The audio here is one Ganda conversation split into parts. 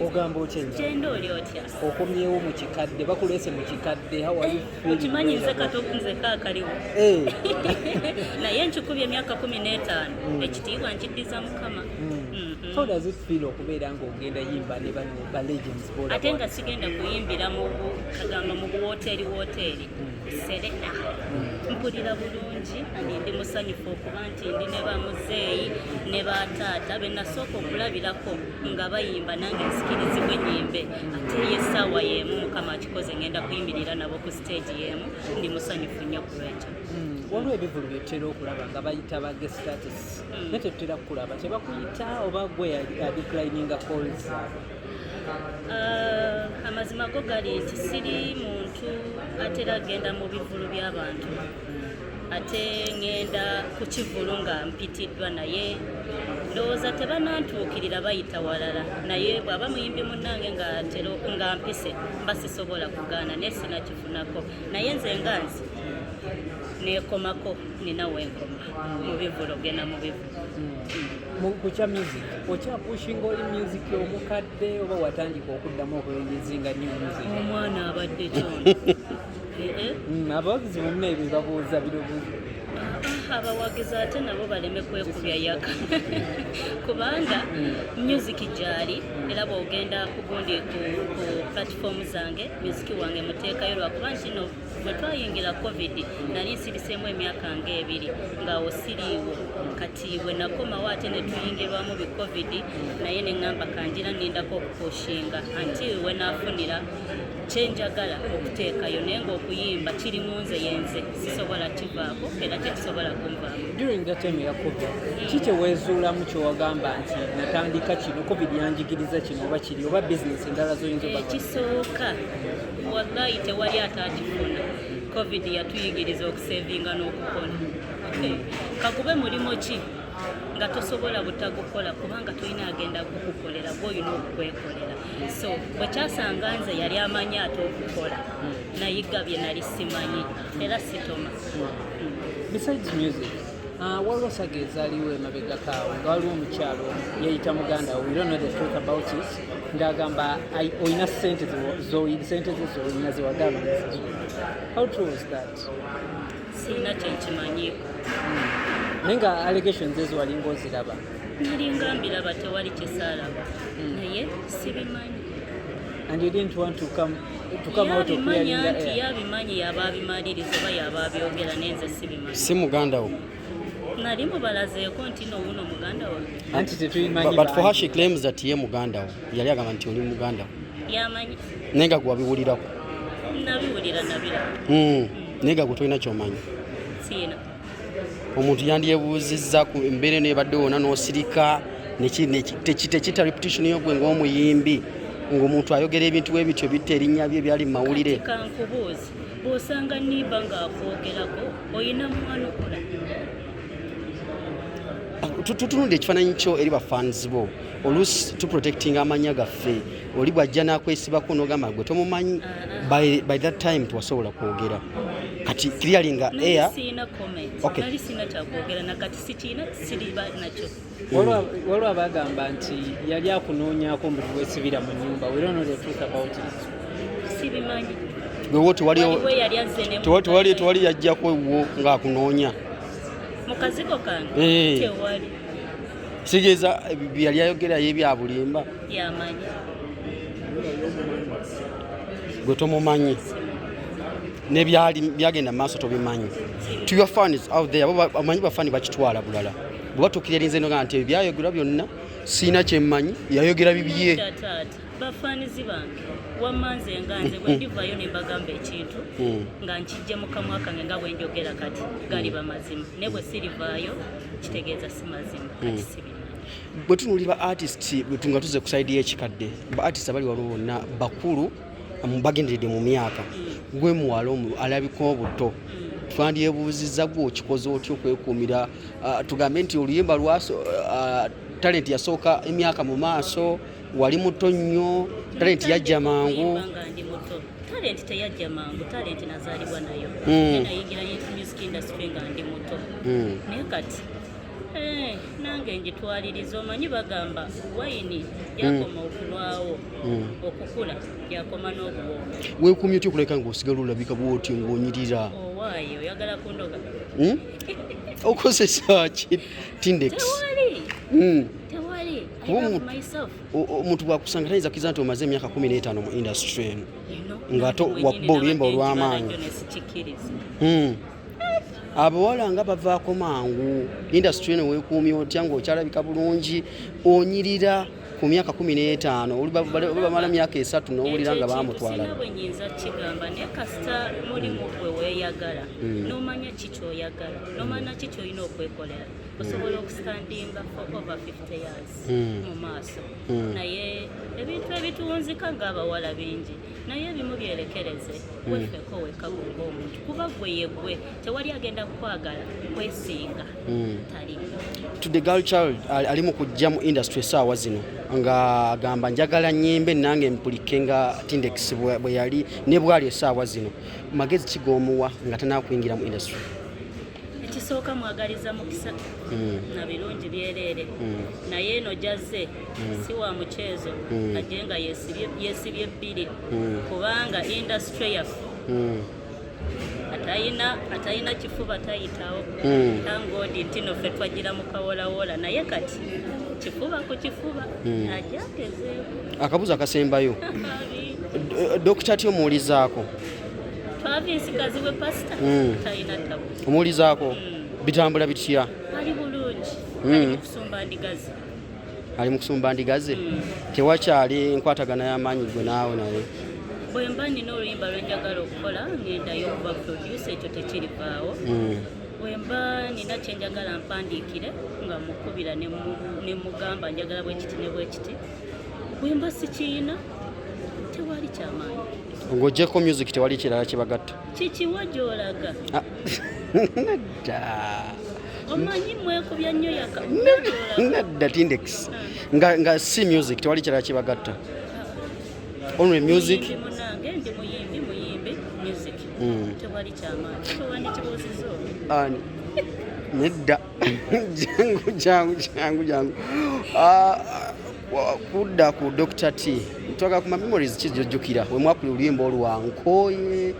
Ogamba okyenja. Kyenda oli otya. Okomyewo mu kikadde bakuleese mu kikadde how are you feeling? Okimanyi nze katoku nze kaakaliwo. Naye nkikubye emyaka 15 ekitiibwa nkiddiza Mukama. How does it feel okubeera ng'ogenda yimba ne bano ba legends bola? Ate nga sigenda kuyimbira mu kagamba mu wooteri Serena. Mpulira bulungi ani ndi musanyufu okuba nti ndi ne bamuzeeyi ne bataata be nasooka okulabirako nga bayimba nange nsikirizibwe nyimbe ate yessaawa y'emu Mukama akikoze ngenda kuyimbirira nabo ku stage y'emu ndi musanyufu nnyo ku lwekyo. Waliwo ebivulu bye tutera okulaba nga bayita ba guest artists naye tetutera kukulaba tebakuyita oba gwe declininga calls? Amazima go gali nti siri muntu atera genda mu bivulu by'abantu ate ngenda ku kivulu nga mpitiddwa naye ndowooza tebanantuukirira bayita walala naye bw'aba muyimbi munnange nga mpise mba sisobola kugaana naye sinakifunako naye nze nga nzi neekomako nina wenkoma mu bivulu genda mu bivulu. Ku kya music okyapushinga oli music omukadde oba watandika okuddamu okweyezinga new music? Omwana abadde kyono. Abawagizi bonna ebyo babuuza birobuuzo. Abawagizi ate nabo baleme kwekubya yaka kubanga music gyali era bw'ogenda kugundi ku platform zange music wange muteekayo lwakuba nti no bwe twayingira covid nali nsibiseemu emyaka nga 2 nga osiriiwo kati bwe nakomawo ate ne tuyingirwamu bi covid naye ne ŋŋamba kanjira nindako okupushinga anti we naafunira kyenjagala okuteekayo naye ng'okuyimba kiri mu nze yenze sisobola kivaako era tekisobola kunvaako. During that time ya covid kiki weezuulamu kyewagamba nti natandika kino covid yanjigiriza kino oba kiri oba bizinesi endala zoyinza oba? Ekisooka wallahi tewali atakifuna covid yatuyigiriza okusevinga n'okukona. Kakube mulimo ki nga tosobola butagukola kubanga tulina agenda kukukolera gw'olina okukwekolera so bwe kyasanga nze yali amanyi ate okukola nayiga bye nali simanyi era sitoma. Besides music waliwo saga ezaaliwo emabega kaawe nga waliwo omukyalo yayita muganda we don't know the truth about it ng'agamba olina sente z'olina zewagamba. How true was that? Siina kyenkimanyiiko. Naye nga allegations ezo walinga oziraba? Nalinga mbiraba tewali kyesaalaba naye sibimanyi. And you didn't want to come out of clearing the air? Yabimanyi yaba abimaliriza oba yaba abyogera nenze sibimanyi. Si muganda wo? Nali mubalazeeko nti n'owuno muganda wo. Anti tetuyimanyi. But for her she claims that ye muganda wo. Yali agamba nti oli muganda wo. Yamanyi. Naye nga gwe wabiwulirako? Nabiwulira nabiraba. Naye nga gwe tolina ky'omanyi? Siina. Omuntu yandyebuuzizza ku embeera eno ebadde wona n'osirika tekita reputation y'ogwe ng'omuyimbi ng'omuntu ayogera ebintu ebityo bitta erinnya bye byali mu mawulire. Kati kankubuuzi bw'osanga nimba ng'akwogerako oyina mwanukula. Tutunudde ekifaananyi kyo eri bafans bo oluusi tuprotectinga amanya gaffe oli bw'ajja n'akwesibako n'ogamba gwe tomumanyi by that time tewasobola kwogera kati clearing air. Siina comment. Okay. Nali siina kyakwogera nakati sikiina siriba nakyo. Waliwo abagamba nti yali akunoonyaako mbu wesibira mu nnyumba. We don't know the truth about it. Sibimanyi. Gwewo tewali yajjako ewo ng'akunoonya. Mu kazigo kange tewali. Sigeza byali ayogerayo ebya bulimba. Yamanyi. Gwe tomumanyi. Byagenda maaso tobimanyi. To your fans out there amanyi bafani bakitwala bulala bwe batuukira erinze noga nti ebyayogera byonna siina kyemmanyi yayogera bibye. Bafanizi bange wamanze nga nze bwe ndivayo ne mbagamba ekintu nga nkijje mu kamwa kange nga bwe njogera kati gali bamazima ne bwe sirivaayo kitegeeza si mazima kati sibimanyi. Bwe tunuulira artist nga tuze ku side y'ekikadde ba artist abali waliwo bonna bakulu bagenderedde mu myaka gwe muwala alabika obuto twandyebuuzizza gwe okikoze otya okwekuumira tugambe nti oluyimba lwaso talent yasooka emyaka mu maaso wali muto nnyo talent yajja mangu. Talent teyajja mangu, talent nazaalibwa nayo nayingira music industry nga ndi muto naye kati nange njitwaliriza omanyi bagamba wayini yakoma okulwawo okukula yakoma n'obuwoomi weekumye otya okulabika ng'osigala olabika bw'oti ng'onyirira owaayo oyagala kundoga okozesa ki tindex tewali omuntu bwakusanga tayinza kukiza nti omaze emyaka 15 mu industry eno ng'ate wakuba oluyimba olw'amaanyi abawala nga bavaako mangu industry eno weekuumye otya ng'okyalabika bulungi onyirira ku myaka 15 oli bamala myaka 3 n'owulira nga baamutwala bwe nyinza kigamba naye kasita mulimu gwe weeyagala n'omanya kikyoyagala n'omanya kikyolina okwekolera osobola okusitandinga for over 50 years mu maaso naye ebintu ebituwunzika ng'abawala bingi naye ebimu byerekereze wefeko wekagunga omuntu kuba gwe yegwe tewali agenda kukwagala kwesinga tali to the girl child ali mu kujja mu industry essaawa zino nga agamba njagala nyimbe nange mpulike nga Tindex bwe yali ne bwali essaawa zino magezi kigoomuwa nga tanakuyingira mu industry ekisooka mwagaliza mukisa na birungi byereere naye eno jazze si wa muchezo ajje nga yesibye bbiri kubanga industry yaffe atayina kifuba tayitawo tangodi ntino ffe twagira mu kawolawola naye kati kifuba ku kifuba ajagezeeko akabuzo akasembayo dokita ty omuwulizaako twavinsikazi we pasita tayina tabu omuwulizaako bitambula bitya ali bulungi ali mu kusumba ndigazi ali mu kusumba ndigazi tewakyali enkwatagana y'amaanyi gwe naawe naye bwe mba nina oluyimba lwenjagala okukola ngendayo okuba producer ekyo tekirivaawo bwe mba nina kyenjagala mpandiikire nga mukubira ne mugamba njagala bwe kiti ne bwe kiti bwe mba sikiyina tewali kyamaanyi ng'oggyeko music tewali kirala kibagatta kikiwa gy'olaga nedda omanyi mwekubya nnyo yaka nedda Tindex nga si music tewali kirala kibagatta only music munange ndi muyimbi music tewali kyamaanyi tewandi kibuuzizo ani nedda jangu kudda ku Dr. T twaga ku memories kijojjukira we mwakuli oluyimba olwa nkooye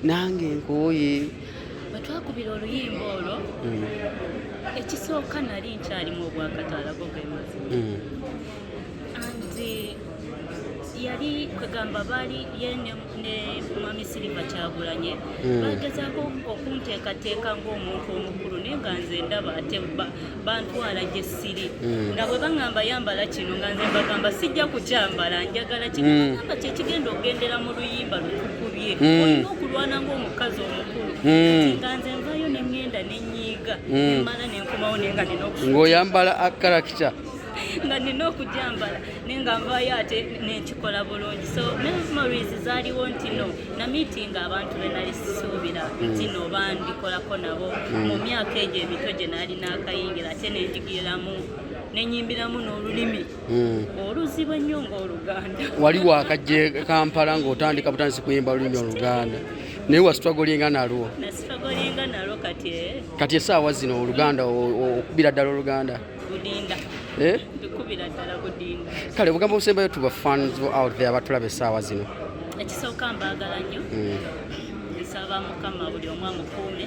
nange nkooye bwe twakubira oluyimba olwo ekisooka nali nkyalimu obwakataala gogemazi anti yali kwegamba baali ye ne mwami Silver Kyagulanyi bagezaako okunteekateeka ng'omuntu omukulu naye nga nze ndaba ate bantwala gye ssiri nga bwe baŋŋamba yambala kino nga nze mbagamba sijja kukyambala njagala kino amba kyekigenda okugendera mu luyimba lutukubye olina okulwana ng'omukazi omukulu nga nze nvayo ne ŋŋenda ne nnyiiga nemala nenkomawo naye nga nina ng'oyambala akarakita nga nina okujambala naye nga nvaayo ate nekikola bulungi so memories zaaliwo nti no namiitinga abantu be nali sisuubira nti no bandikolako nabo mu myaka egyo emito gye naali n'akayingira ate nenjigiramu nenyimbiramu n'olulimi oluzibu ennyo ng'Oluganda wali wakajje Kampala ng'otandika butandisi kuyimba olulimi Oluganda naye wasitwagolinga nalwo nasitwagolinga nalwo kati essaawa zino Oluganda okubira ddala Oluganda budinda ndikubira ddala budinda kale bugambo busembayo tuba fans out there batulaba essaawa zino ekisooka mbaagala nnyo nsaba Mukama buli omu amukuume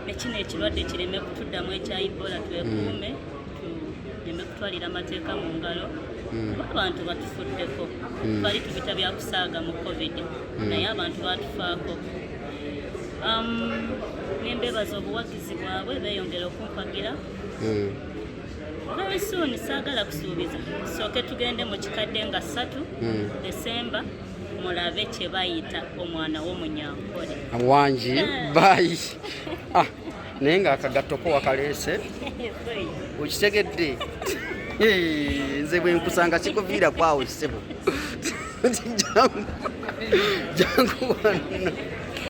nekino ekirwadde kireme kutuddamu ekya Ebola twekuume tuleme kutwalira amateeka mu ngalo kuba abantu batufuddeko twali tubita byakusaaga mu covid naye abantu batufaako nembebaza obuwagizi bwabwe beeyongera okumpagira very soon saagala kusuubiza sooke tugende mu kikadde nga 3 Desemba mulabe kye bayita omwana w'omunyankole wangi bayi naye nga akagattoko wakaleese okitegedde nze bwe nkusanga kikuviira kwawo ssebo jangu wano